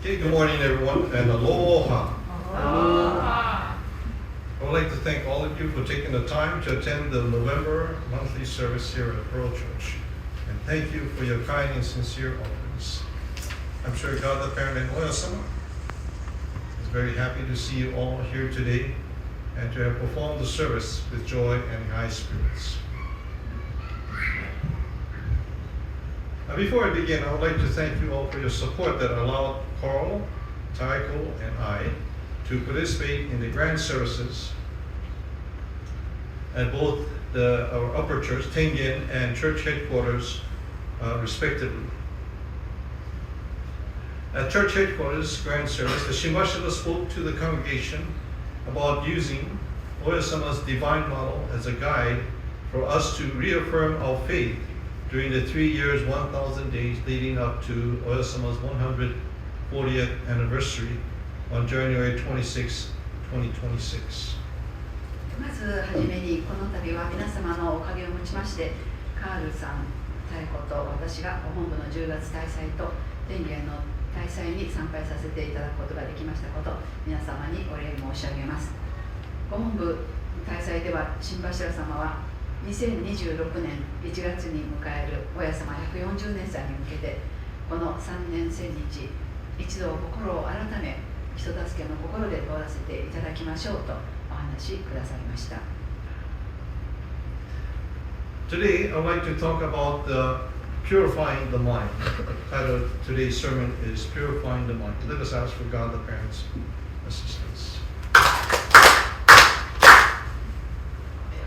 Okay, good morning everyone, and aloha. Aloha. I would like to thank all of you for taking the time to attend the November monthly service here at Pearl Church. And thank you for your kind and sincere offerings. I'm sure God the Parent and Oya-sama is very happy to see you all here today and to have performed the service with joy and high spirits. Now, before I begin, I would like to thank you all for your support that allowed Carl, Taiko, and I to participate in the grand services at both our upper church, Tengen, and church headquarters, respectively. At church headquarters grand service, the Shimashita spoke to the congregation about using Oya-sama's divine model as a guide for us to reaffirm our faith during the 3 years, 1,000 days leading up to Oya-sama's 140th anniversary on January 26, 2026. まずはじめにこの度は皆様のおかげをもちましてカールさん、タイコと私がご本部の10月大祭と天元の大祭に参拝させていただくことができましたこと皆様にお礼申し上げます。ご本部大祭では新柱様は2026年1月に迎える親様140年祭に向けてこの3年千日一度心を改め人助けの心で通らせていただきましょうとお話しくださいました。 Today, I'd like to talk about purifying the mind. The title of today's sermon is Purifying the Mind. Let us ask for God the Parent's assistance.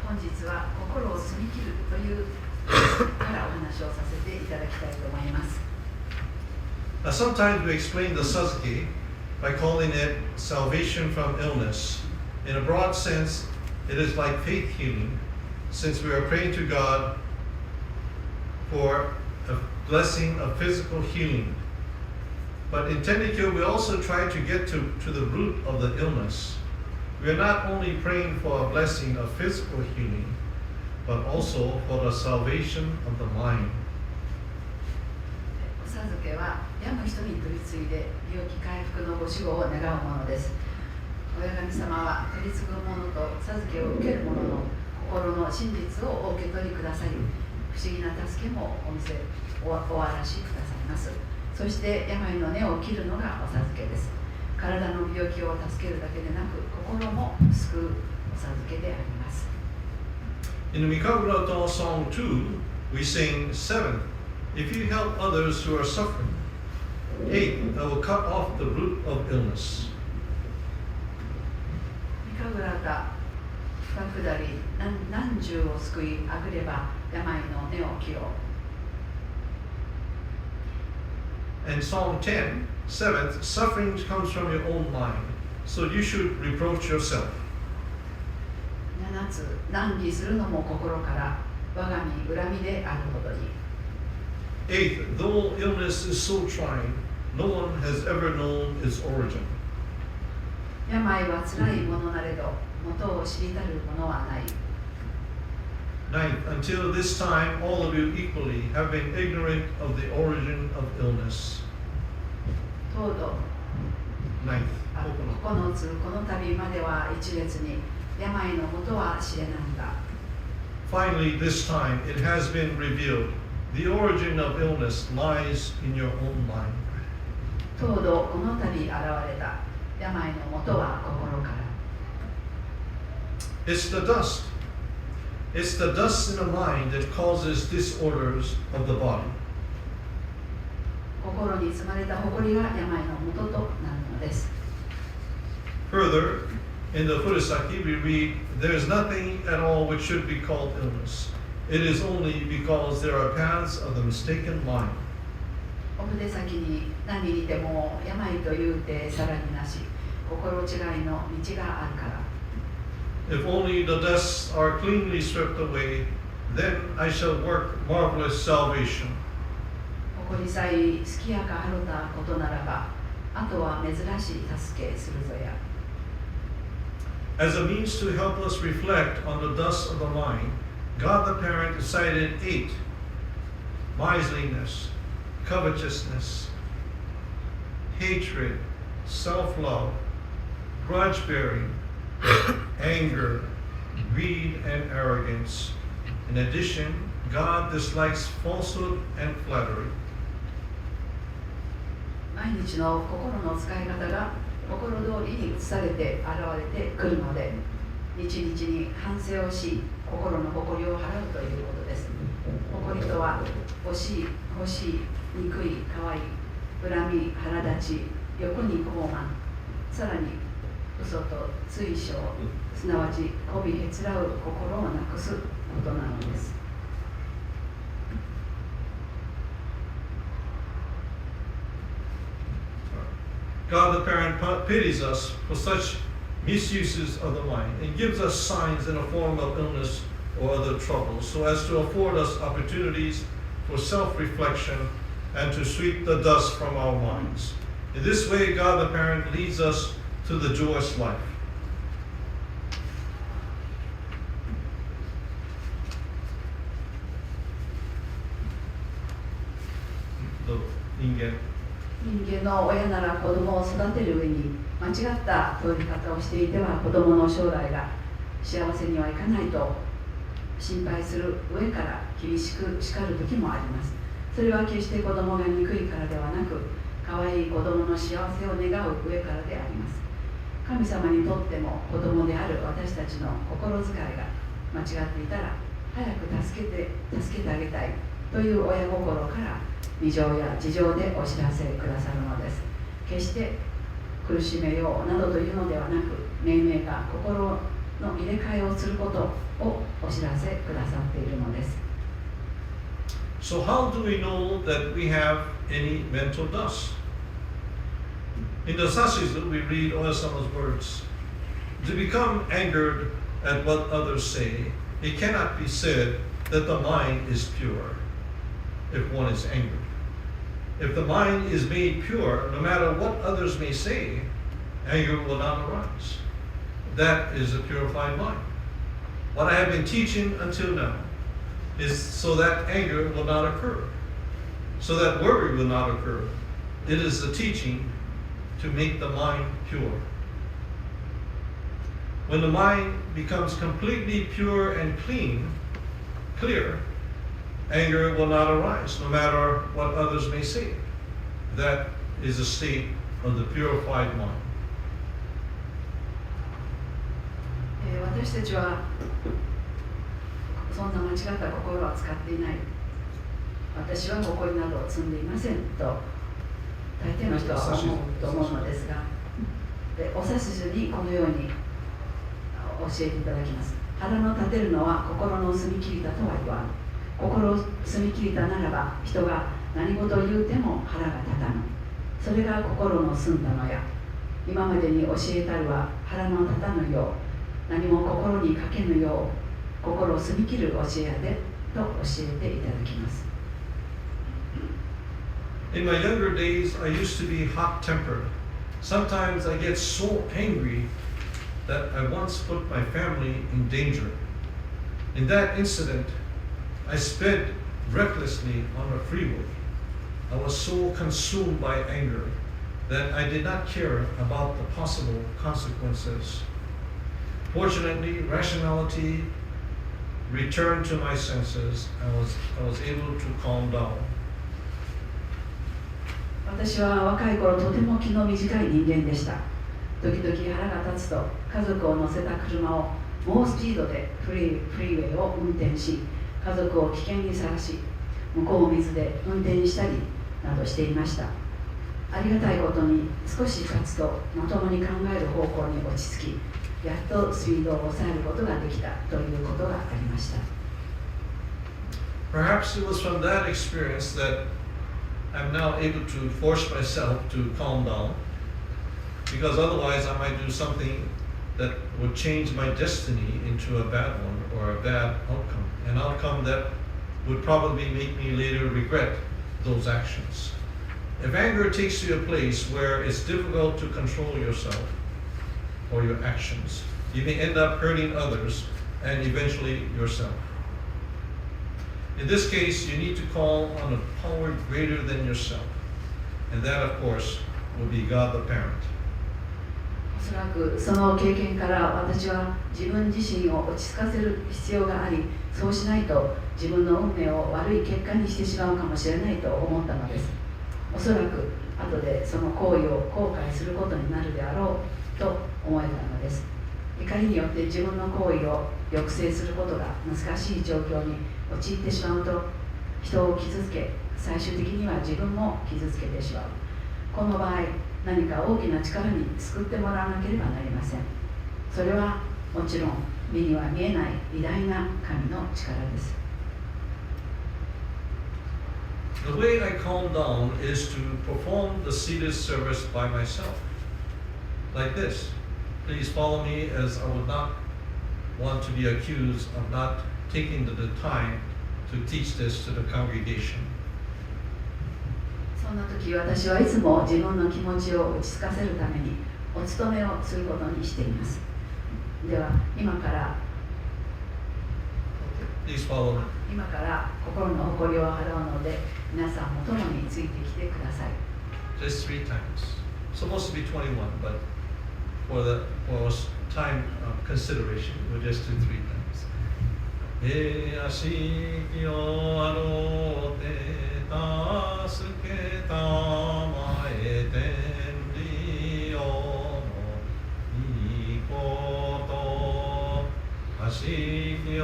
本日は心を澄み切るというからお話をさせていただきたいと思います。 Now, sometimes we explain the Sasuke by calling it salvation from illness. In a broad sense, it is like faith healing, since we are praying to God for a blessing of physical healing. But in Tenrikyo, we also try to get to the root of the illness. We are not only praying for a blessing of physical healing, but also for the salvation of the mind. お授けは病む人に取り次いで病気回復のご守護を願うものです。親神様は取り次ぐ者と授けを受ける者の心の真実をお受け取りくださり、不思議な助けもおわらしくださいます。そして病の根を切るのがお授けです。体の病気を助けるだけでなく心も救うお授けであります。 In the Mikagurato Song 2, we sing 7. If you help others who are suffering. 8. I will cut off the root of illness. ミカグラタ深下り何十を救いあぐれば病の根を切ろう。 And Psalm 10, 7th, suffering comes from your own mind, so you should reproach yourself. 7つ難儀するのも心から我が身恨みであるほどに。 8th, though illness is so trying, no one has ever known its origin. 病はつらいものなれど元を知りたるものはない。 9th, until this time, all of you equally have been ignorant of the origin of illness. 東土 9th, 9つこの度までは一列に病の元は知れなんだ。 Finally, this time, it has been revealed. The origin of illness lies in your own mind. 東土この度現れた病の元は心から。 It's the dust. It's the dust in the mind that causes disorders of the body. 心に積まれた埃が病の元となるのです。 Further, in the Furusaki, we read, there is nothing at all which should be called illness. It is only because there are paths of the mistaken mind. お筆先に何にても病というてさらになし、心違いの道があるから。 If only the dusts are cleanly swept away, then I shall work marvelous salvation. 誇りさえ好きやかはろたことならば、あとは珍しい助けするぞや。 As a means to help us reflect on the dust of the mind, God the Parent decided 8: miserliness, covetousness, hatred, self-love, grudge-bearing, anger, greed, and arrogance. In addition, God dislikes falsehood and flattery. 毎日の心の使い方が心通りに移されて現れてくるので、日々に反省をし、心の誇りを払うということです。誇りとは、欲しい、憎い、可愛い、恨み、腹立ち、欲に傲慢、さらに嘘と追証、すなわち媚びへつらう心をなくすことなのです。God the Parent pities us for such misuses of the mind and gives us signs in the form of illness or other troubles so as to afford us opportunities for self-reflection and to sweep the dust from our minds. In this way, God the Parent leads us to the joyous life. 人間の親なら子供を育てる上に間違った通り方をしていては子供の将来が幸せにはいかないと心配する上から厳しく叱る時もあります。それは決して子供が憎いからではなく、可愛い子供の幸せを願う上からであります。神様にとっても子供である私たちの心遣いが間違っていたら早く助けてあげたいという親心から未情や事情でお知らせくださるのです。決して苦しめようなどというのではなく、命名が心の入れ替えをすることをお知らせくださっているのです。So how do we know that we have any mental dust? In the Sashizu, we read Oyasama's words. To become angered at what others say, it cannot be said that the mind is pure if one is angered. If the mind is made pure, no matter what others may say, anger will not arise. That is a purified mind. What I have been teaching until now is so that anger will not occur, so that worry will not occur. It is the teaching to make the mind pure. When the mind becomes completely pure and clear, anger will not arise, no matter what others may say. That is a state of the purified mind. 私たちはそんな間違った心は使っていない。私は誇りなどを積んでいませんと大抵の人は思うと思うのですが、お指図にこのように教えていただきます。腹の立てるのは心の澄み切りたとは言わん。心を澄み切りたならば人が何事を言うても腹が立たぬ。それが心の澄んだのや。今までに教えたるは腹の立たぬよう、何も心にかけぬよう、心を澄み切る教えやでと教えていただきます。In my younger days, I used to be hot-tempered. Sometimes I get so angry that I once put my family in danger. In that incident, I sped recklessly on a freeway. I was so consumed by anger that I did not care about the possible consequences. Fortunately, rationality returned to my senses. I was able to calm down. 私は若い頃とても気の短い人間でした。時々腹が立つと家族を乗せた車を猛スピードでフリーウェイを運転し、家族を危険にさらし、向こう水で運転したりなどしていました。ありがたいことに少し経つとまともに考える方向に落ち着き、やっとスピードを抑えることができたということがありました。Perhaps it was from that experience that I'm now able to force myself to calm down, because otherwise I might do something that would change my destiny into a bad one or a bad outcome, an outcome that would probably make me later regret those actions. If anger takes you to a place where it's difficult to control yourself or your actions, you may end up hurting others and eventually yourself. In this case, you need to call on a power greater than yourself, and that, of course, will be God the parent. おそらくその経験から私は自分自身を落ち着かせる必要があり、そうしないと自分の運命を悪い結果にしてしまうかもしれないと思ったのです。おそらく後でその行為を後悔することになるであろうと思えたのです。怒りによって自分の行為を抑制することが難しい状況に陥ってしまうと、人を傷つけ、最終的には自分も傷つけてしまう。この場合、何か大きな力に救ってもらわなければなりません。それはもちろん目には見えない偉大な神の力です。The way I calm down is to perform the seated service by myself. Like this. Please follow me, as I would not want to be accused of not taking the time to teach this to the congregation. そんな時、私はいつも自分の気持ちを落ち着かせるためにお務めをすることにしています。では、今から Please follow me. 今から心の誇りを払うので、皆さんも共についてきてください。Just 3 times. Supposed to be 21, but for time consideration, we'll just do 3 times. えあしきよあろうてたすけたまえてんりよのいいことあしきよ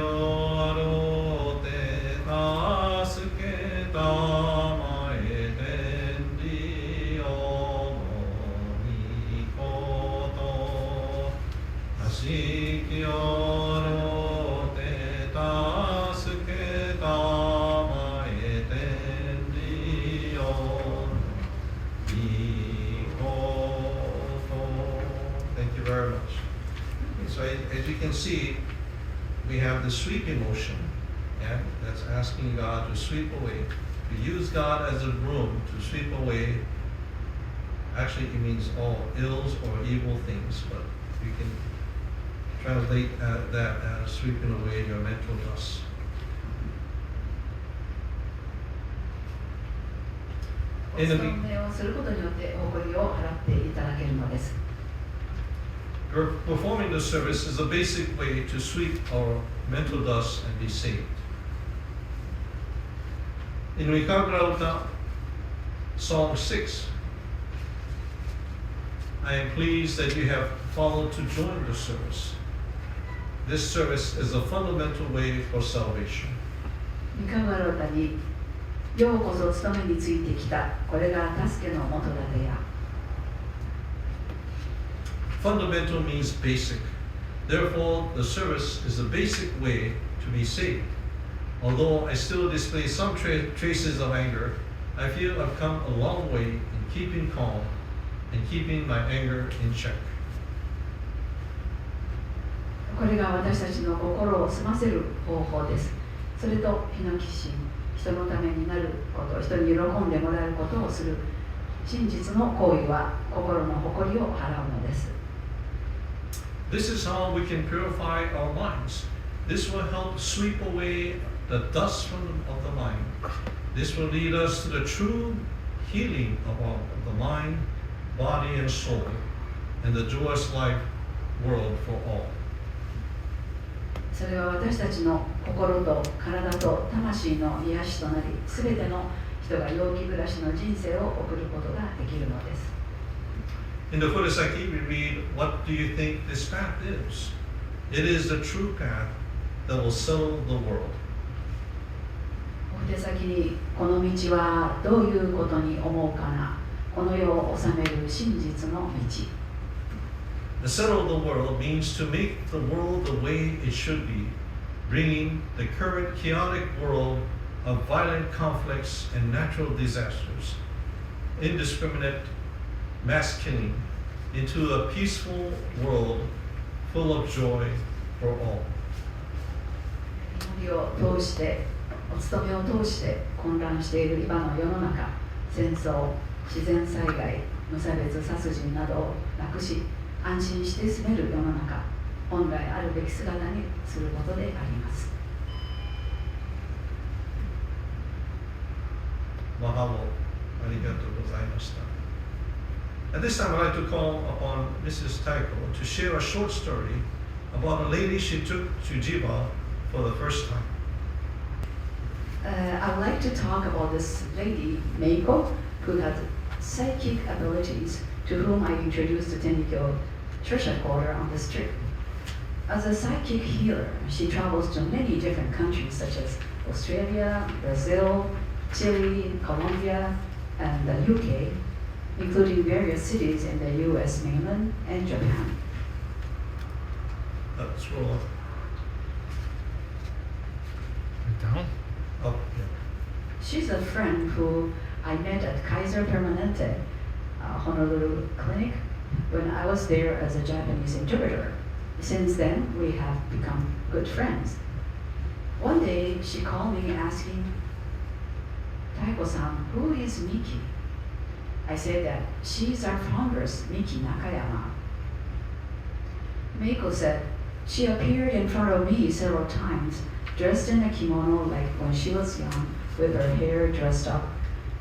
あろうてたすけたまえてんりよのいいことあしきよあろうvery much. So as you can see, we have the sweep emotion, and that's asking God to sweep away, to use God as a broom to sweep away. Actually, it means all ills or evil things, but you can translate that as sweeping away your mental dust. Performing the service is a basic way to sweep our mental dust and be saved. In Nakao Uta, Song 6, I am pleased that you have followed to join the service. This service is a fundamental way for salvation. ようこそ務めについてきた。これが助けの元だてや。Fundamental means basic. Therefore, the service is a basic way to be saved. Although I still display some traces of anger, I feel I've come a long way in keeping calm and keeping my anger in check. これが私たちの心を澄ませる方法です。それと、日の決心。人のためになること、人に喜んでもらえることをする真実の行為は心の誇りを払うのです。This is how we can purify our minds. This will help sweep away the dust of the mind. This will lead us to the true healing of the mind, body, and soul, and the joyous life world for all. それは私たちの心と体と魂の癒しとなり、すべての人が陽気暮らしの人生を送ることができるのです。In the Furusaki, we read, "What do you think this path is? It is the true path that will settle the world." お手先にこの道はどういうことに思うかな。この世を治める真実の道。To settle the world means to make the world the way it should be, bringing the current chaotic world of violent conflicts and natural disasters, indiscriminate mass killing, into a peaceful world full of joy for all. 祈りを通して、お勤めを通して混乱している今の世の中、戦争、自然災害、無差別殺人などをなくし、安心して住める世の中、本来あるべき姿にすることであります。マハロ、ありがとうございました。At this time, I'd like to call upon Mrs. Taiko to share a short story about a lady she took to Jiba for the first time. I would like to talk about this lady, Meiko, who had psychic abilities, to whom I introduced to Tenrikyo church headquarters on this trip. As a psychic healer, she travels to many different countries such as Australia, Brazil, Chile, Colombia, and the UK, including various cities in the US mainland and Japan. Scroll up. Down? Up, yeah. She's a friend who I met at Kaiser Permanente, Honolulu clinic, when I was there as a Japanese interpreter. Since then, we have become good friends. One day, she called me asking, "Taiko-san, who is Miki?" I said that she's our foundress, Miki Nakayama. Meiko said, "She appeared in front of me several times, dressed in a kimono like when she was young, with her hair dressed up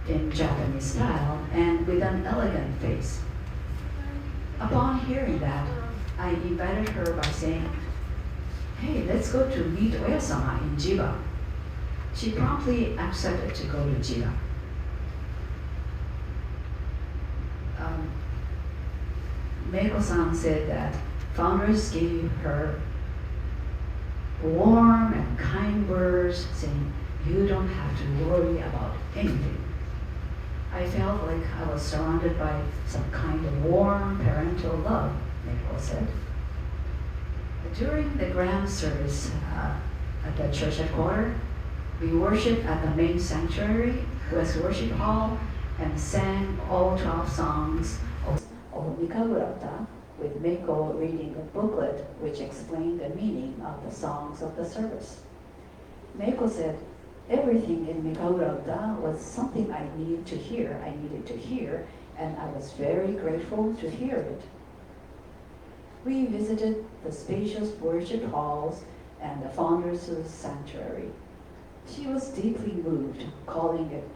in Japanese style and with an elegant face." Upon hearing that, I invited her by saying, "Hey, let's go to meet Oya-sama in Jiba." She promptly accepted to go to Jiba. Meiko-san said that founders gave her warm and kind words saying, "You don't have to worry about anything." I felt like I was surrounded by some kind of warm parental love, Meiko said. During the grand service at the church headquarters, we worshiped at the main sanctuary, West Worship Hall, and sang all 12 songs of Nakao, with Meiko reading a booklet which explained the meaning of the songs of the service. Meiko said, everything in Nakao was something I needed to hear, and I was very grateful to hear it. We visited the spacious worship halls and the founders' sanctuary. She was deeply moved, calling it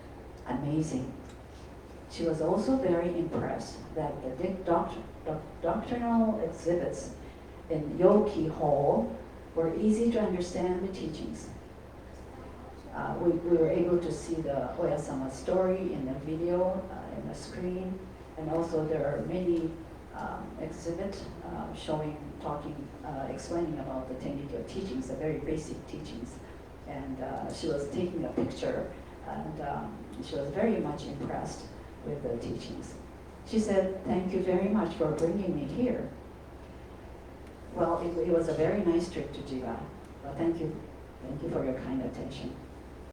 amazing. She was also very impressed that the doctrinal exhibits in Yoki Hall were easy to understand the teachings. We were able to see the Oya-sama story in the video, in the screen, and also there are many exhibits explaining about the Tenrikyo teachings, the very basic teachings. And she was taking a picture, and she was very much impressed with the teachings. She said, "Thank you very much for bringing me here." Well, it was a very nice trip to Jiba. Well, thank you for your kind attention.